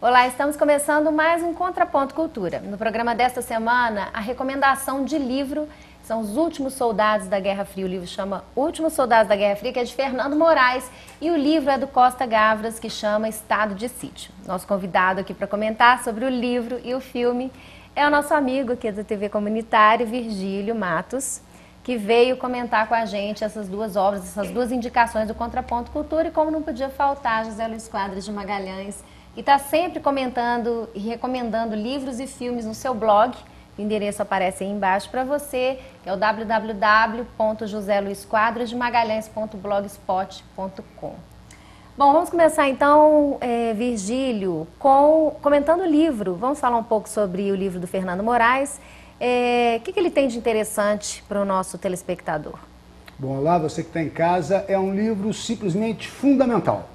Olá, estamos começando mais um Contraponto Cultura. No programa desta semana, a recomendação de livro são Os Últimos Soldados da Guerra Fria. O livro chama Últimos Soldados da Guerra Fria, que é de Fernando Moraes, e o livro é do Costa Gavras, que chama Estado de Sítio. Nosso convidado aqui para comentar sobre o livro e o filme é o nosso amigo aqui da TV Comunitária, Virgílio Matos, que veio comentar com a gente essas duas obras, essas duas indicações do Contraponto Cultura, e como não podia faltar, José Luiz Quadros de Magalhães, que está sempre comentando e recomendando livros e filmes no seu blog. O endereço aparece aí embaixo para você, que é o www.joseluisquadrosdemagalhães.blogspot.com. Bom, vamos começar então, Virgílio, comentando o livro. Vamos falar um pouco sobre o livro do Fernando Moraes. O que ele tem de interessante para o nosso telespectador? Bom, olá, você que está em casa, é um livro simplesmente fundamental.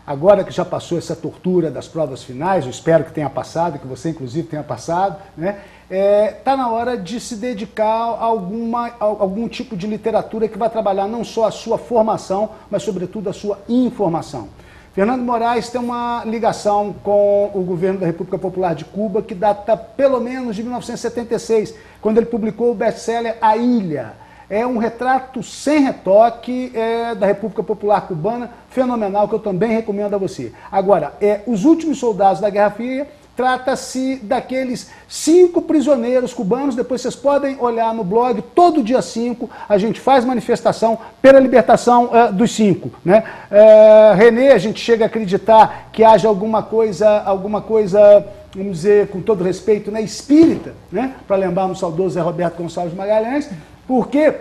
Agora que já passou essa tortura das provas finais, eu espero que tenha passado, que você inclusive tenha passado, né? Está na hora de se dedicar a algum tipo de literatura que vai trabalhar não só a sua formação, mas sobretudo a sua informação. Fernando Moraes tem uma ligação com o governo da República Popular de Cuba que data pelo menos de 1976, quando ele publicou o best-seller A Ilha. É um retrato sem retoque da República Popular Cubana, fenomenal, que eu também recomendo a você. Agora, Os Últimos Soldados da Guerra Fria, trata-se daqueles 5 prisioneiros cubanos. Depois vocês podem olhar no blog, todo dia 5 a gente faz manifestação pela libertação dos 5. Né? René, a gente chega a acreditar que haja alguma coisa, vamos dizer, com todo respeito, né, espírita, né, para lembrarmos o saudoso Zé Roberto Gonçalves de Magalhães, porque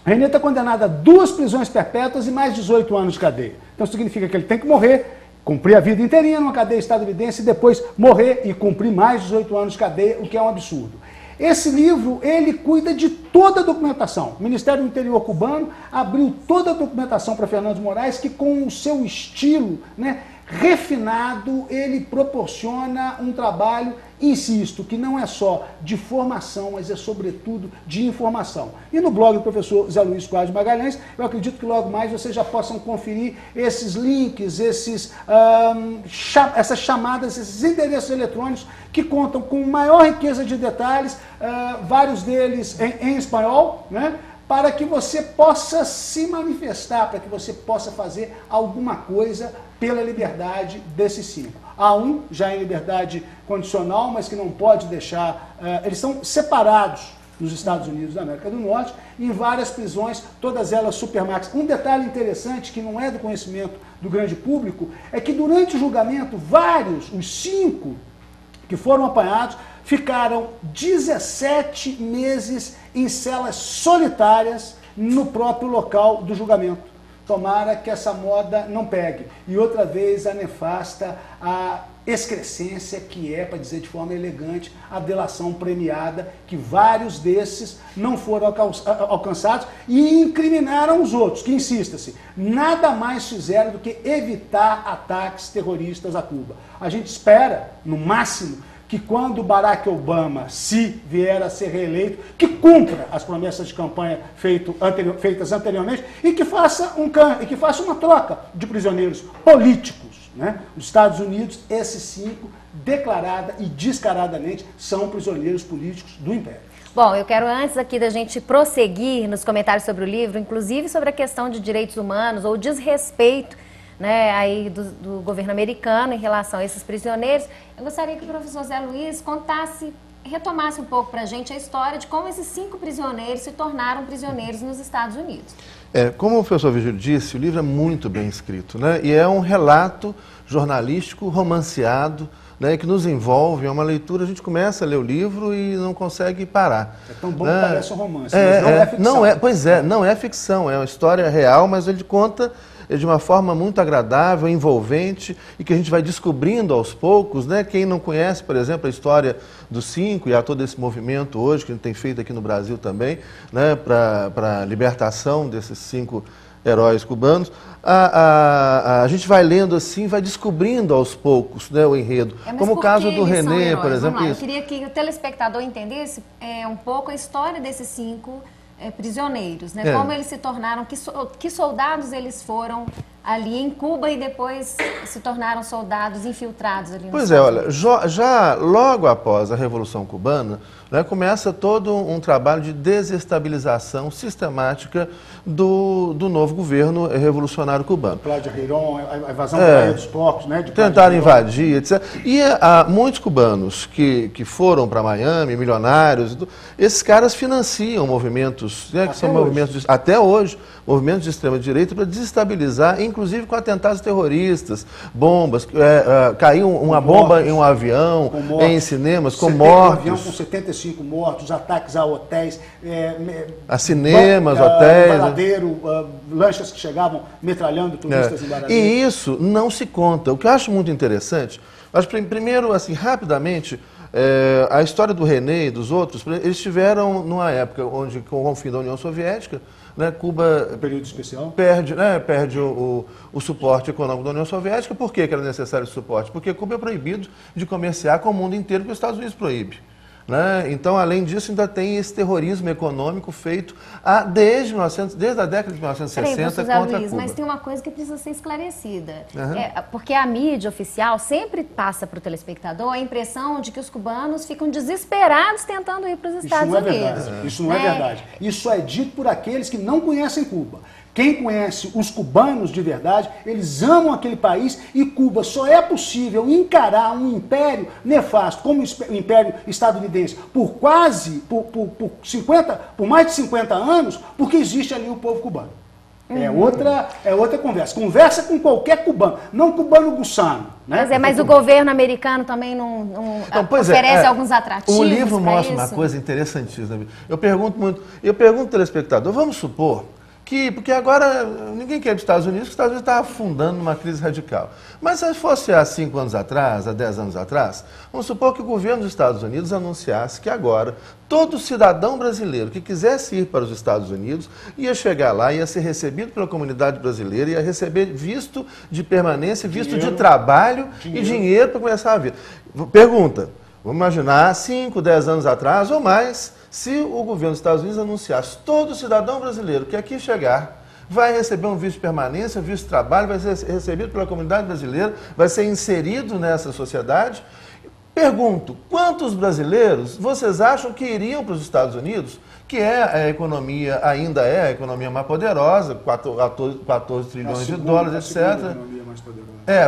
René está condenado a 2 prisões perpétuas e mais 18 anos de cadeia. Então significa que ele tem que morrer, cumprir a vida inteirinha numa cadeia estadunidense e depois morrer e cumprir mais 18 anos de cadeia, o que é um absurdo. Esse livro, ele cuida de toda a documentação. O Ministério do Interior cubano abriu toda a documentação para Fernando Moraes, que com o seu estilo, né, refinado, ele proporciona um trabalho, insisto, que não é só de formação, mas é sobretudo de informação. E no blog do professor Zé Luiz Quadros de Magalhães, eu acredito que logo mais vocês já possam conferir esses links, essas chamadas, esses endereços eletrônicos que contam com maior riqueza de detalhes, vários deles em espanhol, né? Para que você possa se manifestar, para que você possa fazer alguma coisa pela liberdade desses 5. Há um já em liberdade condicional, mas que não pode deixar... eles são separados nos Estados Unidos da América do Norte, em várias prisões, todas elas supermax. Um detalhe interessante, que não é do conhecimento do grande público, é que durante o julgamento, os 5 que foram apanhados, ficaram 17 meses em celas solitárias no próprio local do julgamento. Tomara que essa moda não pegue. E outra vez a nefasta, a excrescência, que é, para dizer de forma elegante, a delação premiada, que vários desses não foram alcançados e incriminaram os outros, que, insista-se, nada mais fizeram do que evitar ataques terroristas a Cuba. A gente espera, no máximo, que quando Barack Obama, se vier a ser reeleito, que cumpra as promessas de campanha feitas anteriormente e que faça uma troca de prisioneiros políticos. Né? Os Estados Unidos, esses 5, declarada e descaradamente, são prisioneiros políticos do Império. Bom, eu quero, antes aqui da gente prosseguir nos comentários sobre o livro, inclusive sobre a questão de direitos humanos ou desrespeito, né, aí do governo americano em relação a esses prisioneiros, eu gostaria que o professor Zé Luiz retomasse um pouco para a gente a história de como esses 5 prisioneiros se tornaram prisioneiros nos Estados Unidos. Como o professor Virgílio disse, o livro é muito bem escrito, né, e é um relato jornalístico romanceado, né, que nos envolve, é uma leitura, a gente começa a ler o livro e não consegue parar. É tão bom que parece um romance, mas não é ficção. Não é ficção, é uma história real, mas ele conta de uma forma muito agradável, envolvente, e que a gente vai descobrindo aos poucos, né? Quem não conhece, por exemplo, a história dos 5, e há todo esse movimento hoje, que a gente tem feito aqui no Brasil também, né? Para a libertação desses 5 heróis cubanos, a gente vai lendo assim, vai descobrindo aos poucos, né, o enredo. Como o caso do René, por exemplo. Eu queria que o telespectador entendesse um pouco a história desses 5 prisioneiros, né? Como eles se tornaram, que soldados eles foram ali em Cuba e depois se tornaram soldados infiltrados ali nos Pois é, olha, já logo após a Revolução Cubana, né, começa todo um trabalho de desestabilização sistemática do novo governo revolucionário cubano. Playa de Girón, a invasão da Baía dos Porcos, né? Tentaram invadir, etc. E muitos cubanos que foram para Miami, milionários, esses caras financiam movimentos, né, que são movimentos, até hoje, movimentos de extrema-direita para desestabilizar, inclusive com atentados terroristas, bombas, caiu uma bomba em um avião, em cinemas, com mortos. Um avião com 75 mortos, ataques a hotéis, a cinemas, hotéis. Lanchas que chegavam metralhando turistas em Baradeiro. E isso não se conta. O que eu acho muito interessante, mas primeiro, assim, rapidamente, a história do René e dos outros, eles estiveram numa época onde, com o fim da União Soviética, né, Cuba período especial. perde o suporte econômico da União Soviética. Por que era necessário esse suporte? Porque Cuba é proibido de comerciar com o mundo inteiro, que os Estados Unidos proíbe. Né? Então, além disso, ainda tem esse terrorismo econômico feito desde a década de 1960 contra Cuba. Mas tem uma coisa que precisa ser esclarecida. Porque a mídia oficial sempre passa para o telespectador a impressão de que os cubanos ficam desesperados tentando ir para os Estados Unidos. Isso não é verdade. Isso é dito por aqueles que não conhecem Cuba. Quem conhece os cubanos de verdade, eles amam aquele país e Cuba só é possível encarar um império nefasto como o Império Estadunidense por mais de 50 anos, porque existe ali o povo cubano. É outra conversa. Conversa com qualquer cubano, não cubano gussano. Né? Mas o governo americano também não oferece alguns atrativos. O livro mostra uma coisa interessantíssima. Eu pergunto ao telespectador, vamos supor porque agora ninguém quer ir para os Estados Unidos, porque os Estados Unidos está afundando numa crise radical. Mas se fosse há 5 anos atrás, há 10 anos atrás, vamos supor que o governo dos Estados Unidos anunciasse que agora todo cidadão brasileiro que quisesse ir para os Estados Unidos ia chegar lá, ia ser recebido pela comunidade brasileira, ia receber visto de permanência, visto de trabalho e dinheiro para começar a vir. Pergunta, vamos imaginar 5, 10 anos atrás ou mais, se o governo dos Estados Unidos anunciasse todo cidadão brasileiro que aqui chegar vai receber um visto de permanência, um visto de trabalho, vai ser recebido pela comunidade brasileira, vai ser inserido nessa sociedade. Pergunto, quantos brasileiros vocês acham que iriam para os Estados Unidos, que a economia ainda é a economia mais poderosa, 14 trilhões de dólares, etc.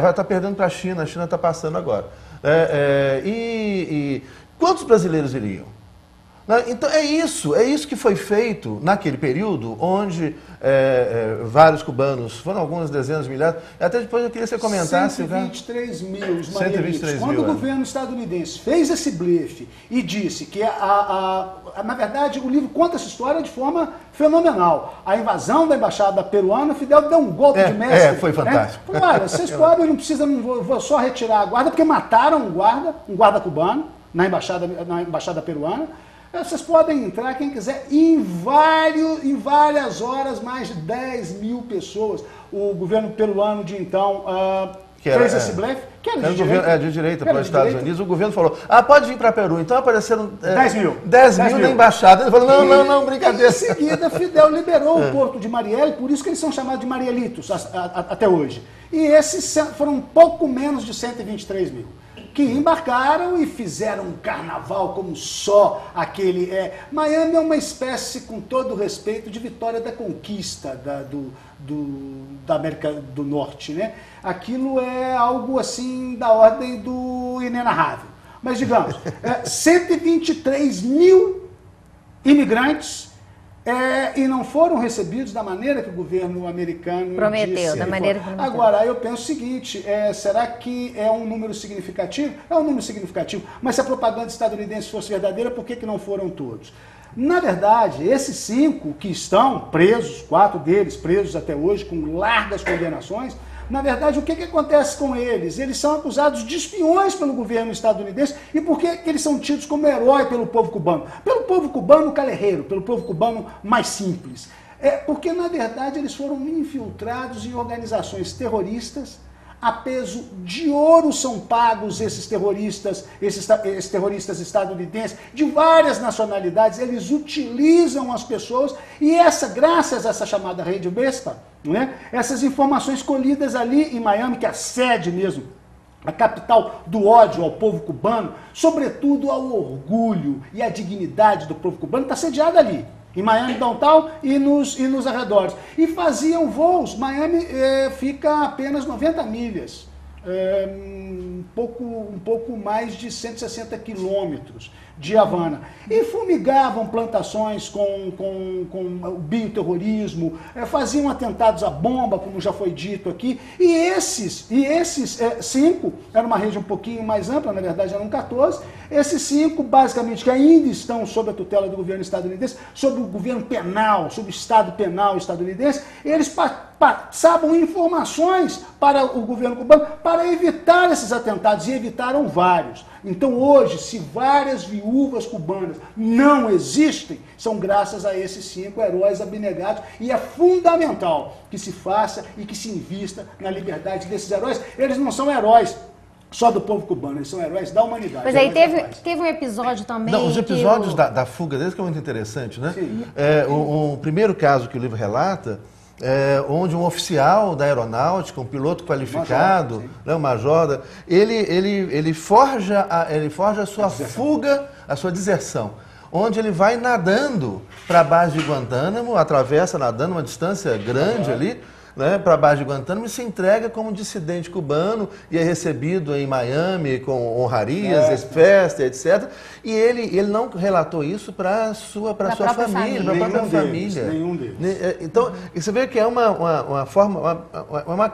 Vai estar perdendo para a China está passando agora. E quantos brasileiros iriam? Então é isso que foi feito naquele período, onde vários cubanos, foram algumas dezenas de milhares, até depois eu queria que você comentasse... 123 mil, os marielitos. Quando o governo estadunidense fez esse blefe e disse que, na verdade, o livro conta essa história de forma fenomenal. A invasão da embaixada peruana, Fidel deu um golpe de mestre. Foi fantástico. Né? Olha, vocês podem, vou só retirar a guarda, porque mataram um guarda cubano na embaixada peruana. Vocês podem entrar, quem quiser, em várias horas, mais de 10 mil pessoas. O governo peruano de então fez esse blefe, que era de direita. De direita para os Estados Unidos. O governo falou, pode vir para Peru. Então apareceram 10 mil. 10 mil na embaixada. Ele falou, não, brincadeira. Em seguida, Fidel liberou o porto de Marielle, por isso que eles são chamados de Marielitos até hoje. E esses foram pouco menos de 123 mil. Que embarcaram e fizeram um carnaval como só aquele Miami é uma espécie, com todo respeito, de Vitória da Conquista da América do Norte, né? Aquilo é algo assim da ordem do inenarrável. Mas digamos, 123 mil imigrantes e não foram recebidos da maneira que o governo americano prometeu, disse. Da maneira que prometeu. Agora, aí eu penso o seguinte, será que é um número significativo? É um número significativo, mas se a propaganda estadunidense fosse verdadeira, por que não foram todos? Na verdade, esses 5 que estão presos, 4 deles presos até hoje, com largas condenações, na verdade, o que acontece com eles? Eles são acusados de espiões pelo governo estadunidense. E por que eles são tidos como herói pelo povo cubano? Pelo povo cubano calerreiro, pelo povo cubano mais simples. Porque, na verdade, eles foram infiltrados em organizações terroristas, a peso de ouro são pagos esses terroristas estadunidenses, de várias nacionalidades, eles utilizam as pessoas e graças a essa chamada rede besta, né, essas informações colhidas ali em Miami, que é a sede mesmo, a capital do ódio ao povo cubano, sobretudo ao orgulho e à dignidade do povo cubano, está sediada ali, em Miami downtown e nos arredores. E faziam voos, Miami fica a apenas 90 milhas, um pouco mais de 160 quilômetros de Havana. E fumigavam plantações com o bioterrorismo, faziam atentados à bomba, como já foi dito aqui. E esses 5, era uma rede um pouquinho mais ampla, na verdade eram 14, esses 5, basicamente, que ainda estão sob a tutela do governo estadunidense, sob o governo penal, sob o Estado penal estadunidense, eles passavam informações para o governo cubano para evitar esses atentados, e evitaram vários. Então hoje, se várias viúvas cubanas não existem, são graças a esses 5 heróis abnegados, e é fundamental que se faça e que se invista na liberdade desses heróis. Eles não são heróis só do povo cubano, eles são heróis da humanidade. Mas aí teve um episódio também... Não, os episódios da fuga deles que é muito interessante, né? Sim. O primeiro caso que o livro relata, onde um oficial da aeronáutica, um piloto qualificado, o major, ele forja a sua fuga, a sua deserção, onde ele vai nadando para a base de Guantánamo, atravessa nadando uma distância grande ali, né, para a base de Guantánamo, e se entrega como dissidente cubano e é recebido em Miami com honrarias, festa, etc. E ele não relatou isso para a sua família, para a própria família. Nenhum deles. Então, você vê que é uma forma, uma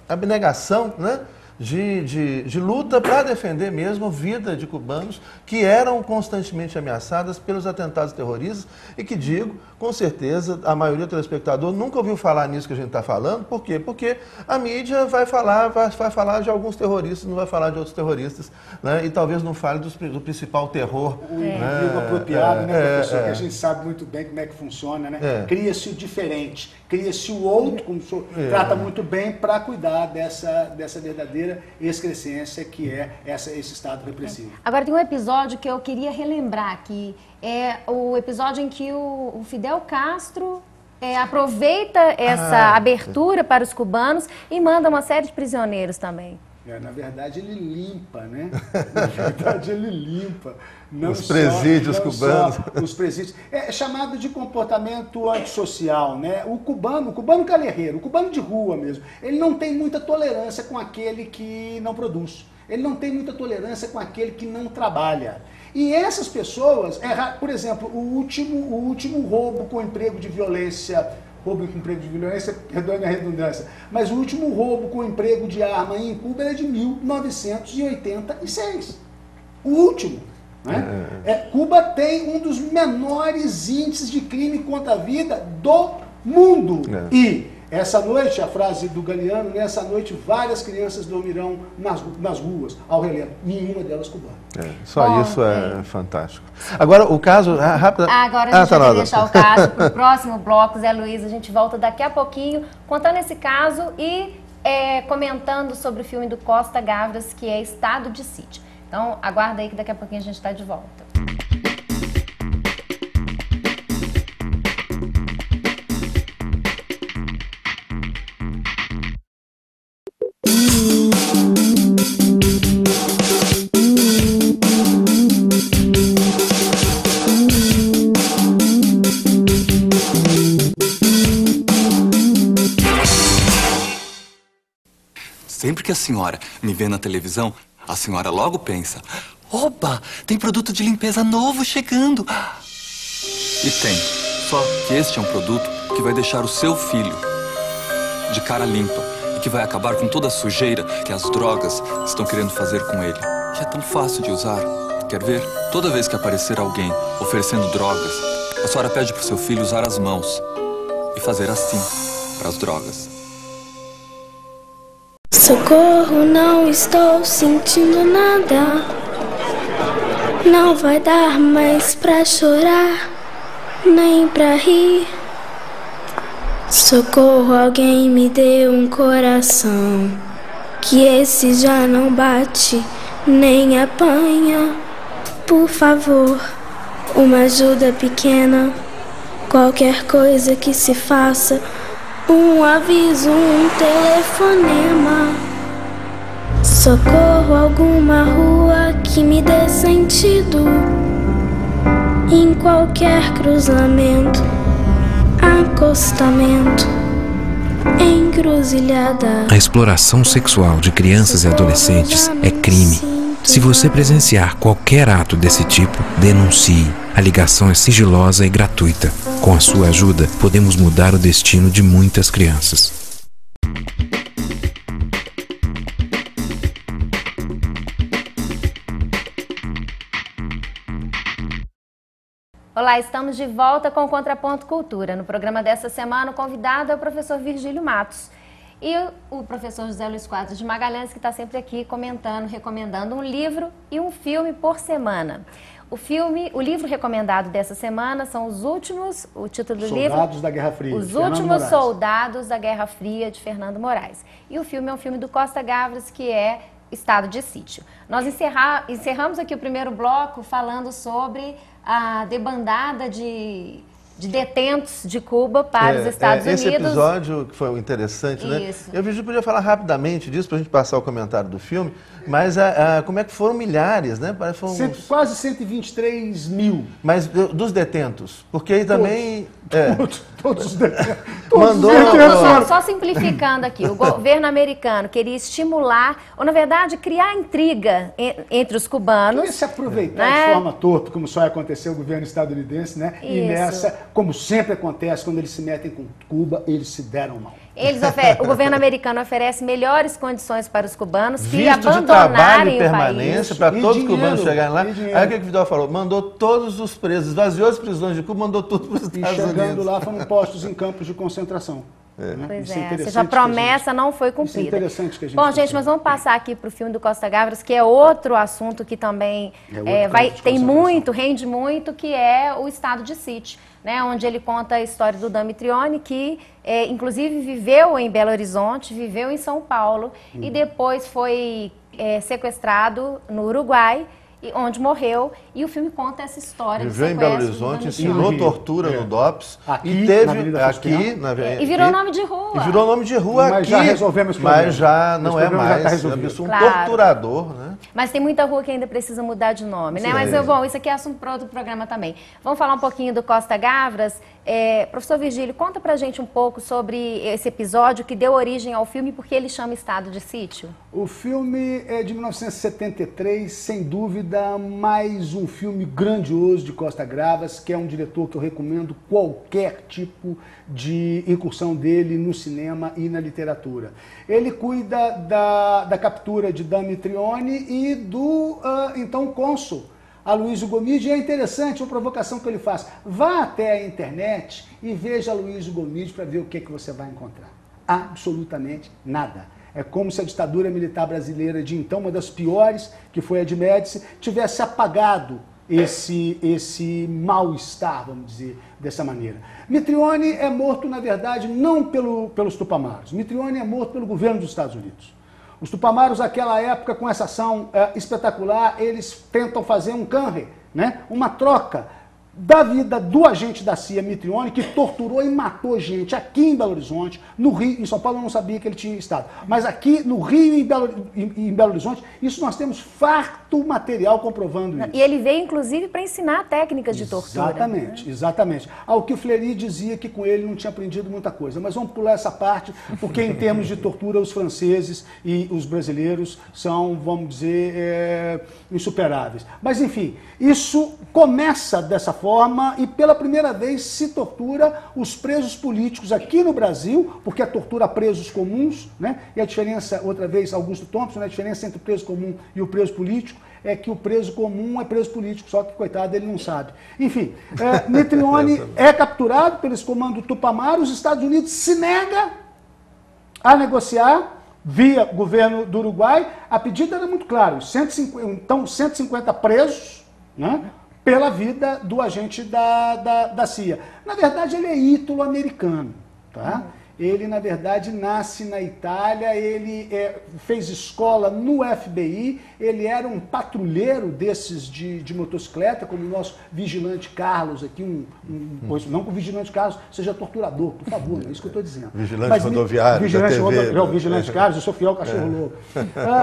abnegação, né, de luta para defender mesmo a vida de cubanos que eram constantemente ameaçadas pelos atentados terroristas e que, digo, com certeza, a maioria do telespectador nunca ouviu falar nisso que a gente está falando. Por quê? Porque a mídia vai falar de alguns terroristas, não vai falar de outros terroristas, né? E talvez não fale do principal terror. O inimigo apropriado, né, professor? Que a gente sabe muito bem como é que funciona, né? Cria-se o diferente, cria-se o outro, como o senhor trata muito bem, para cuidar dessa verdadeira excrescência que é esse Estado repressivo. Agora tem um episódio que eu queria relembrar aqui, é o episódio em que o Fidel Castro aproveita essa abertura para os cubanos e manda uma série de prisioneiros também. Na verdade, ele limpa, né? Na verdade, ele limpa. Os presídios cubanos. Os presídios. É chamado de comportamento antissocial, né? O cubano calerreiro, o cubano de rua mesmo, ele não tem muita tolerância com aquele que não produz. Ele não tem muita tolerância com aquele que não trabalha. E essas pessoas, por exemplo, o último roubo com emprego de violência, perdoe a redundância, mas o último roubo com emprego de arma em Cuba é de 1986. O último. Né? Cuba tem um dos menores índices de crime contra a vida do mundo. E essa noite, a frase do Galeano, nessa noite várias crianças dormirão nas ruas, ao relento, nenhuma delas cubana. Isso é fantástico. Agora, o caso... Agora a gente vai deixar o caso para o próximo bloco, Zé Luiz. A gente volta daqui a pouquinho, contando esse caso e comentando sobre o filme do Costa Gavras, que é Estado de Sítio. Então, aguarda aí que daqui a pouquinho a gente está de volta. Sempre que a senhora me vê na televisão, a senhora logo pensa: oba, tem produto de limpeza novo chegando. E tem. Só que este é um produto que vai deixar o seu filho de cara limpa e que vai acabar com toda a sujeira que as drogas estão querendo fazer com ele. E é tão fácil de usar. Quer ver? Toda vez que aparecer alguém oferecendo drogas, a senhora pede pro seu filho usar as mãos e fazer assim para as drogas. Socorro, não estou sentindo nada. Não vai dar mais pra chorar, nem pra rir. Socorro, alguém me deu um coração. que esse já não bate nem apanha. Por favor, uma ajuda pequena, qualquer coisa que se faça, um aviso, um telefonema. Socorro, alguma rua que me dê sentido, em qualquer cruzamento, acostamento, encruzilhada. A exploração sexual de crianças e adolescentes é crime. Se você presenciar qualquer ato desse tipo, denuncie. A ligação é sigilosa e gratuita. Com a sua ajuda, podemos mudar o destino de muitas crianças. Olá, estamos de volta com o Contraponto Cultura. No programa desta semana, o convidado é o professor Virgílio Matos. E o professor José Luiz Quadros de Magalhães, que está sempre aqui comentando, recomendando um livro e um filme por semana. O livro recomendado dessa semana são o título do livro... Soldados da Guerra Fria, Os Últimos Soldados da Guerra Fria, de Fernando Moraes. E o filme é um filme do Costa Gavras, que é Estado de Sítio. Nós encerramos aqui o primeiro bloco falando sobre a debandada de detentos de Cuba para os Estados Unidos. Esse episódio que foi interessante, Isso. né? Eu podia falar rapidamente disso para a gente passar o comentário do filme, mas como é que foram milhares, né? Parece foram quase 123 mil. Mas dos detentos, porque aí também... Todos os detentos. Só simplificando aqui, o governo americano queria estimular, ou na verdade criar intriga entre os cubanos. Queria se aproveitar de forma torta, como só aconteceu o governo estadunidense, né? Isso. E nessa, como sempre acontece, quando eles se metem com Cuba, eles se deram mal. O governo americano oferece melhores condições para os cubanos que visto de trabalho e abandonarem o permanência país. para todos os cubanos chegarem lá. dinheiro. Aí o que o Vidal falou? Mandou todos os presos, esvaziou as prisões de Cuba, mandou tudo para os E Estados chegando Unidos. lá foram postos em campos de concentração. Né? Pois Isso é, ou interessante seja, a promessa não foi Isso é cumprida. interessante que a gente Bom, gente, mas vamos passar aqui para o filme do Costa Gavras, que é outro assunto que também rende muito, que é o Estado de Sítio, né, onde ele conta a história do Dami Trione, que inclusive viveu em Belo Horizonte, viveu em São Paulo e depois foi sequestrado no Uruguai, onde morreu, e o filme conta essa história do Viveu em sequestro Belo do Horizonte, Dami ensinou Trione. tortura no DOPS. Aqui, e na teve Avenida aqui E virou nome de rua. E virou nome de rua Mas aqui. já resolvemos o problema. Mas já não Esse é problema já mais. está resolvido. É um Claro. torturador, né? Mas tem muita rua que ainda precisa mudar de nome, né? Sim. Mas, bom, isso aqui é assunto para outro programa também. Vamos falar um pouquinho do Costa Gavras. Professor Virgílio, conta pra gente um pouco sobre esse episódio que deu origem ao filme, porque ele chama Estado de Sítio. O filme é de 1973, sem dúvida, mais um filme grandioso de Costa Gavras, que é um diretor que eu recomendo qualquer tipo de incursão dele no cinema e na literatura. Ele cuida da captura de Dami Trione e do, então, cônsul Aloysio Gomide. E é interessante a provocação que ele faz. Vá até a internet e veja Aloysio Gomide para ver o que você vai encontrar. Absolutamente nada. É como se a ditadura militar brasileira de então, uma das piores, que foi a de Médici, tivesse apagado esse mal-estar, vamos dizer, dessa maneira. Mitrione é morto, na verdade, não pelos Tupamaros. Mitrione é morto pelo governo dos Estados Unidos. Os Tupamaros, naquela época, com essa ação espetacular, eles tentam fazer um canre, né? Uma troca da vida do agente da CIA, Mitrione, que torturou e matou gente aqui em Belo Horizonte, no Rio. Em São Paulo eu não sabia que ele tinha estado, mas aqui no Rio e em Belo Horizonte, isso nós temos farto material comprovando isso. E ele veio, inclusive, para ensinar técnicas de tortura. Exatamente, né? Exatamente. Ao que o Fleury dizia que com ele não tinha aprendido muita coisa, mas vamos pular essa parte, porque em termos de tortura, os franceses e os brasileiros são, vamos dizer, insuperáveis. Mas, enfim, isso começa dessa forma e pela primeira vez se tortura os presos políticos aqui no Brasil, porque a tortura a presos comuns, né? E a diferença, outra vez, Augusto Thompson, né? A diferença entre o preso comum e o preso político é que o preso comum é preso político, só que, coitado, ele não sabe. Enfim, Mitrione é capturado pelos comandos Tupamaro, os Estados Unidos se nega a negociar via governo do Uruguai. A pedida era muito clara, 150 presos, né? Pela vida do agente da CIA. Na verdade, ele é ítalo-americano, tá? Ele, na verdade, nasce na Itália, ele fez escola no FBI, ele era um patrulheiro desses de motocicleta, como o nosso vigilante Carlos aqui, não que o vigilante Carlos seja torturador, por favor, não é isso que eu estou dizendo. Vigilante rodoviário, vigilante Carlos, eu sou fiel cachorro louco.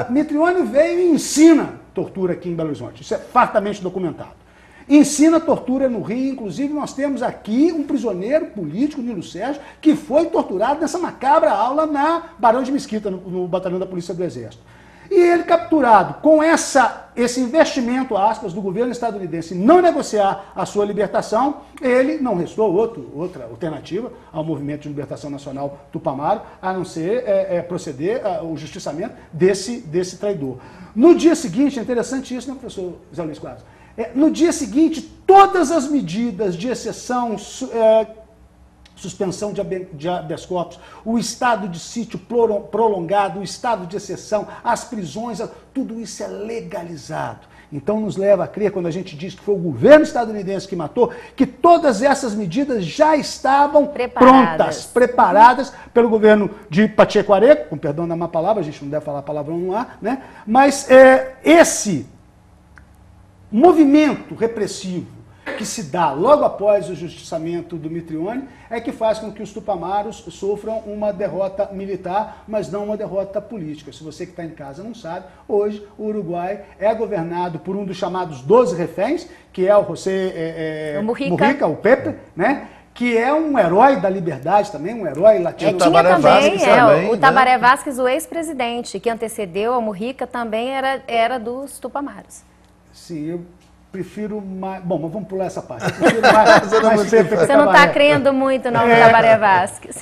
Mitrione veio e ensina tortura aqui em Belo Horizonte, isso é fartamente documentado. Ensina tortura no Rio, inclusive nós temos aqui um prisioneiro político, Nilo Sérgio, que foi torturado nessa macabra aula na Barão de Mesquita, no batalhão da Polícia do Exército. E ele capturado com esse investimento, aspas, do governo estadunidense em não negociar a sua libertação, ele não restou outra alternativa ao movimento de libertação nacional Tupamaro, a não ser proceder ao justiçamento desse traidor. No dia seguinte, é interessante isso, né, professor Zé Luiz Quadros? No dia seguinte, todas as medidas de exceção, suspensão de habeas corpus, o estado de sítio prolongado, o estado de exceção, as prisões, tudo isso é legalizado. Então nos leva a crer, quando a gente diz que foi o governo estadunidense que matou, que todas essas medidas já estavam preparadas pelo governo de Pacheco Areco, com perdão da má palavra, a gente não deve falar palavrão no ar, né? Mas esse movimento repressivo que se dá logo após o justiçamento do Mitrione é que faz com que os tupamaros sofram uma derrota militar, mas não uma derrota política. Se você que está em casa não sabe, hoje o Uruguai é governado por um dos chamados 12 reféns, que é o José Mujica, o Pepe, né? Que é um herói da liberdade também, um herói latino. Tinha também, o Tabaré Vázquez, o ex-presidente, que antecedeu a Mujica, também era dos tupamaros. Sim, eu prefiro mais... Bom, mas vamos pular essa parte. Eu prefiro mais Você não está crendo muito no Tabaré Vázquez.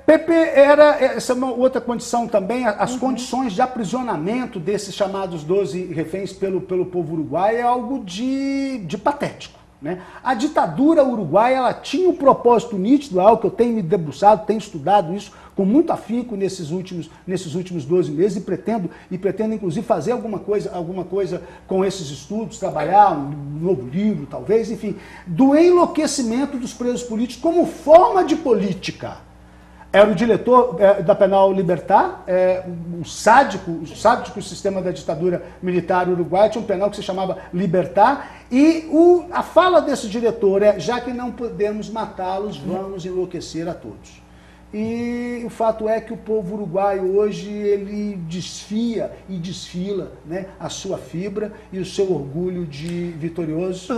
Pepe essa é uma outra condição também, as condições de aprisionamento desses chamados 12 reféns pelo povo uruguaio é algo de patético. Né? A ditadura uruguaia ela tinha um propósito nítido, algo que eu tenho me debruçado, tenho estudado isso com muito afinco nesses últimos 12 meses e pretendo inclusive fazer alguma coisa com esses estudos, trabalhar um novo livro talvez, enfim, do enlouquecimento dos presos políticos como forma de política. Era o diretor da Penal Libertar, o sádico sistema da ditadura militar uruguaia, tinha um penal que se chamava Libertar, e a fala desse diretor já que não podemos matá-los, vamos enlouquecer a todos. E o fato é que o povo uruguaio hoje, ele desfia e desfila, né, a sua fibra e o seu orgulho de vitorioso.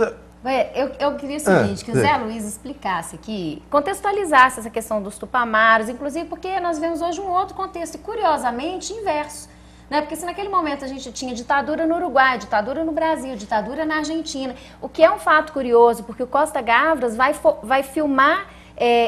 Eu queria o seguinte, que o Zé Luiz explicasse aqui, contextualizasse essa questão dos tupamaros, inclusive porque nós vemos hoje um outro contexto, e curiosamente inverso. Né? Porque se naquele momento a gente tinha ditadura no Uruguai, ditadura no Brasil, ditadura na Argentina, o que é um fato curioso, porque o Costa Gavras vai filmar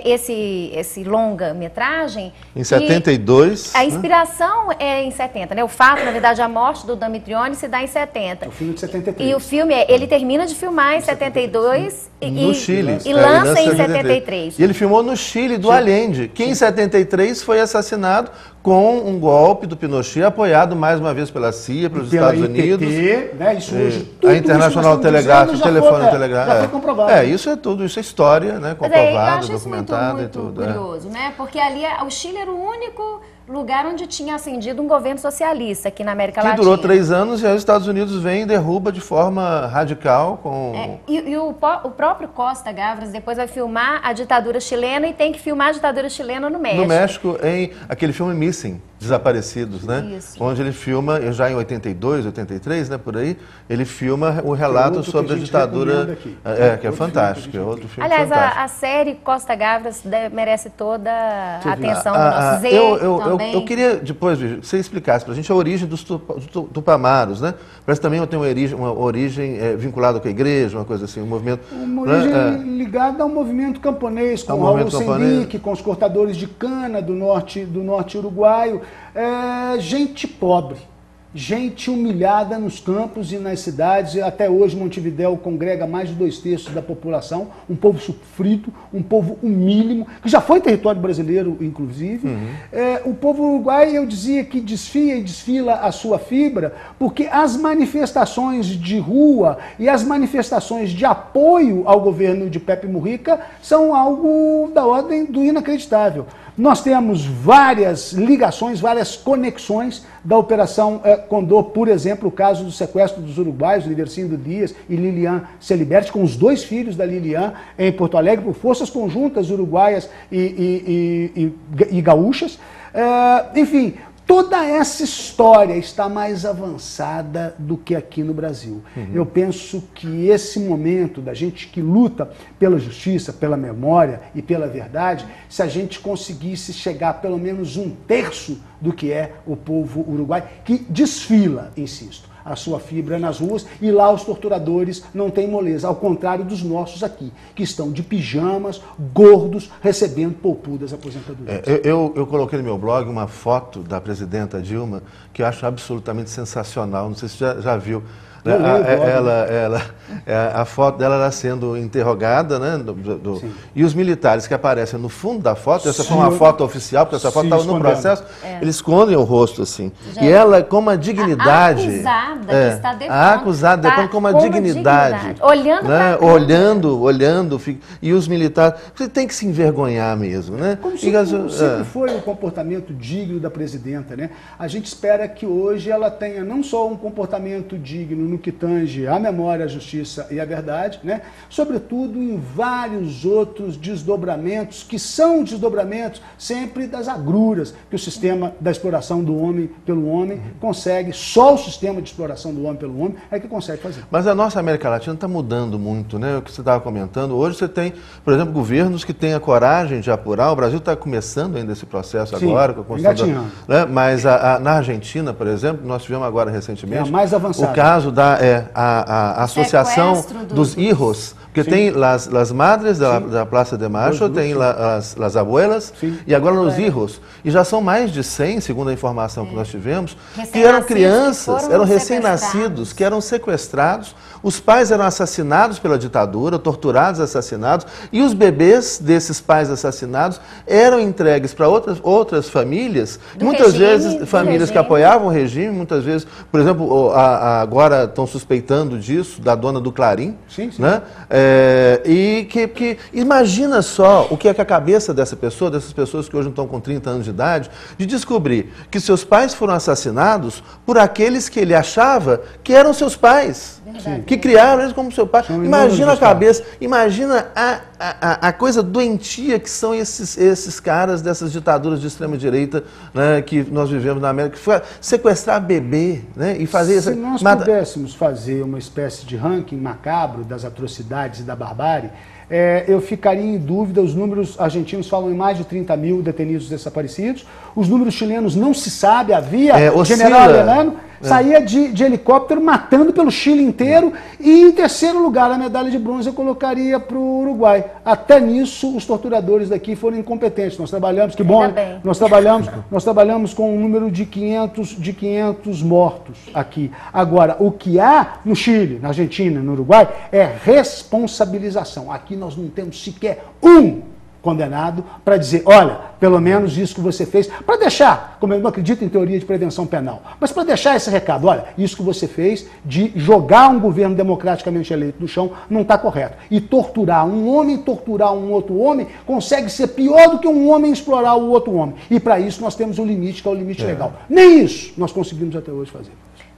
esse longa-metragem. Em 72. A inspiração é em 70, né? O fato, na verdade, a morte do Mitrione se dá em 70. O filme de 73. E o filme, ele termina de filmar em 72 no Chile. E lança em 73. E ele filmou no Chile, do Allende, que em 73 foi assassinado com um golpe do Pinochet, apoiado mais uma vez pela CIA, pelos Estados Unidos. Né? Isso hoje, tudo a Internacional Telegráfico, o telefone já foi comprovado. Isso é tudo, isso é história, né? Comprovado, documentado e tudo. Curioso, né? Porque ali o Chile era o único lugar onde tinha ascendido um governo socialista aqui na América Latina. Que durou 3 anos e aí os Estados Unidos vem e derruba de forma radical com... E o próprio Costa Gavras depois vai filmar a ditadura chilena e tem que filmar a ditadura chilena no México. No México, em aquele filme Missing, Desaparecidos, né? Isso. Onde ele filma, já em 82, 83, né, por aí, ele filma o relato sobre a ditadura, que é fantástico, é outro filme fantástico. Aliás, a série Costa Gavras merece toda a atenção do nosso Zé. Eu queria, depois, que você explicasse para a gente a origem dos tupamaros, né? Parece que também tem uma origem vinculada com a igreja, uma coisa assim, um movimento... Uma origem ligada ao movimento camponês, com o Raul Sendic, com os cortadores de cana do norte uruguaio. Gente pobre, gente humilhada nos campos e nas cidades. Até hoje Montevidéu congrega mais de 2/3 da população, um povo sofrido, um povo humílimo, que já foi território brasileiro, inclusive. O povo uruguaio, eu dizia que desfia e desfila a sua fibra, porque as manifestações de rua e as manifestações de apoio ao governo de Pepe Mujica são algo da ordem do inacreditável. Nós temos várias ligações, várias conexões da Operação Condor, por exemplo, o caso do sequestro dos uruguaios, Libercindo Dias e Lilian Celiberti, com os 2 filhos da Lilian em Porto Alegre, por forças conjuntas uruguaias e gaúchas. Enfim, toda essa história está mais avançada do que aqui no Brasil. Eu penso que esse momento da gente que luta pela justiça, pela memória e pela verdade, se a gente conseguisse chegar pelo menos 1/3 do que é o povo uruguai, que desfila, insisto, a sua fibra nas ruas, e lá os torturadores não têm moleza, ao contrário dos nossos aqui, que estão de pijamas, gordos, recebendo poupudas aposentadorias. Eu coloquei no meu blog uma foto da presidenta Dilma que eu acho absolutamente sensacional, não sei se você já viu. A foto dela era sendo interrogada, né? E os militares que aparecem no fundo da foto, essa foi uma foto oficial, porque essa foto estava no processo, eles escondem o rosto assim. E ela, com uma dignidade. A acusada que está depondo. A acusada depondo com uma dignidade. Olhando né? Olhando. E os militares. Você tem que se envergonhar mesmo, né? Como sempre foi o comportamento digno da presidenta, né? A gente espera que hoje ela tenha não só um comportamento digno no que tange a memória, a justiça e a verdade, né? Sobretudo em vários outros desdobramentos, que são desdobramentos sempre das agruras que o sistema da exploração do homem pelo homem consegue, só o sistema de exploração do homem pelo homem é que consegue fazer. Mas a nossa América Latina está mudando muito, né? O que você estava comentando, hoje você tem, por exemplo, governos que têm a coragem de apurar, o Brasil está começando ainda esse processo agora, com a Constituição, né? Mas na Argentina, por exemplo, nós tivemos agora recentemente a mais avançada. O caso a associação dos hijos, porque tem las madres da Praça de Mayo, tem las abuelas, e agora os hijos. E já são mais de 100, segundo a informação que nós tivemos, que eram crianças, eram recém-nascidos, que eram sequestrados, os pais eram assassinados pela ditadura, torturados, assassinados, e os bebês desses pais assassinados eram entregues para outras famílias, muitas vezes famílias que apoiavam o regime, muitas vezes, por exemplo, agora estão suspeitando disso, da dona do Clarim, né? E que imagina só o que é que a cabeça dessas pessoas que hoje não estão com 30 anos de idade, de descobrir que seus pais foram assassinados por aqueles que ele achava que eram seus pais. Que criaram eles como seu pai. Imagina a cabeça, imagina a coisa doentia que são esses caras dessas ditaduras de extrema-direita, né, que nós vivemos na América, que foi sequestrar bebê, né, e fazer Se nós pudéssemos fazer uma espécie de ranking macabro das atrocidades e da barbárie, eu ficaria em dúvida. Os números argentinos falam em mais de 30 mil detenidos desaparecidos, os números chilenos não se sabe, havia o general Arellano, saía de helicóptero matando pelo Chile inteiro, e em terceiro lugar a medalha de bronze eu colocaria para o Uruguai. Até nisso os torturadores daqui foram incompetentes. Nós trabalhamos, que bom, nós trabalhamos com um número de 500 mortos aqui. Agora, o que há no Chile, na Argentina, no Uruguai, é responsabilização. Aqui nós não temos sequer um condenado para dizer, olha, pelo menos isso que você fez, para deixar, como eu não acredito em teoria de prevenção penal, mas para deixar esse recado, olha, isso que você fez de jogar um governo democraticamente eleito no chão não está correto. E torturar um outro homem, consegue ser pior do que um homem explorar o outro homem. E para isso nós temos um limite, que é o limite legal. Nem isso nós conseguimos até hoje fazer.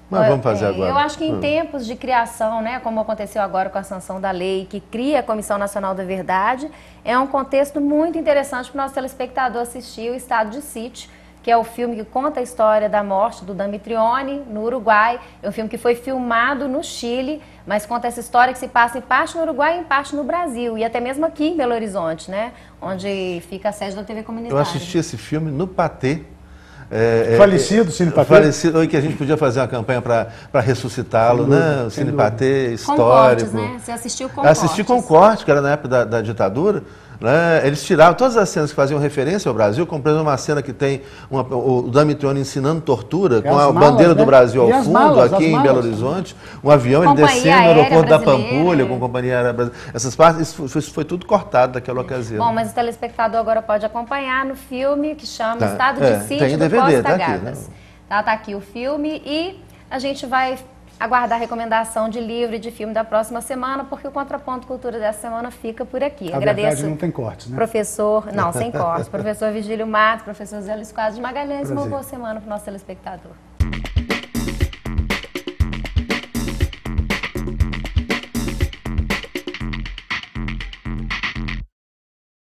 Mas vamos fazer agora. Eu acho que em tempos de criação, né, como aconteceu agora com a sanção da lei que cria a Comissão Nacional da Verdade, é um contexto muito interessante para o nosso telespectador assistir o Estado de Sítio, que é o filme que conta a história da morte do Damitrione no Uruguai. É um filme que foi filmado no Chile, mas conta essa história que se passa em parte no Uruguai e em parte no Brasil, e até mesmo aqui em Belo Horizonte, né, onde fica a sede da TV comunitária. Eu assisti esse filme no Patê. Falecido Cine Patê. Falecido, que a gente podia fazer uma campanha para ressuscitá-lo, né? O Cine Patê histórico. Com cortes, né? Você assistiu com cortes. Assisti com corte, que era na época da ditadura. Né? Eles tiravam todas as cenas que faziam referência ao Brasil, como por exemplo uma cena que tem o Damitrione ensinando tortura, com a bandeira do Brasil ao fundo, aqui em Belo Horizonte, um avião ele descendo no aeroporto da Pampulha, com a Companhia Aérea Brasileira. Essas partes, isso foi tudo cortado daquela ocasião. Bom, mas o telespectador agora pode acompanhar no filme que chama Estado de Sítio do DVD, Costa Gavras. Tá aqui o filme, e a gente vai aguardar a recomendação de livro e de filme da próxima semana, porque o Contraponto Cultura dessa semana fica por aqui. A verdade não tem cortes, né? Professor, não, sem cortes. Professor Vigílio Matos, professor Zé Luiz Quadros de Magalhães. Uma boa semana para o nosso telespectador.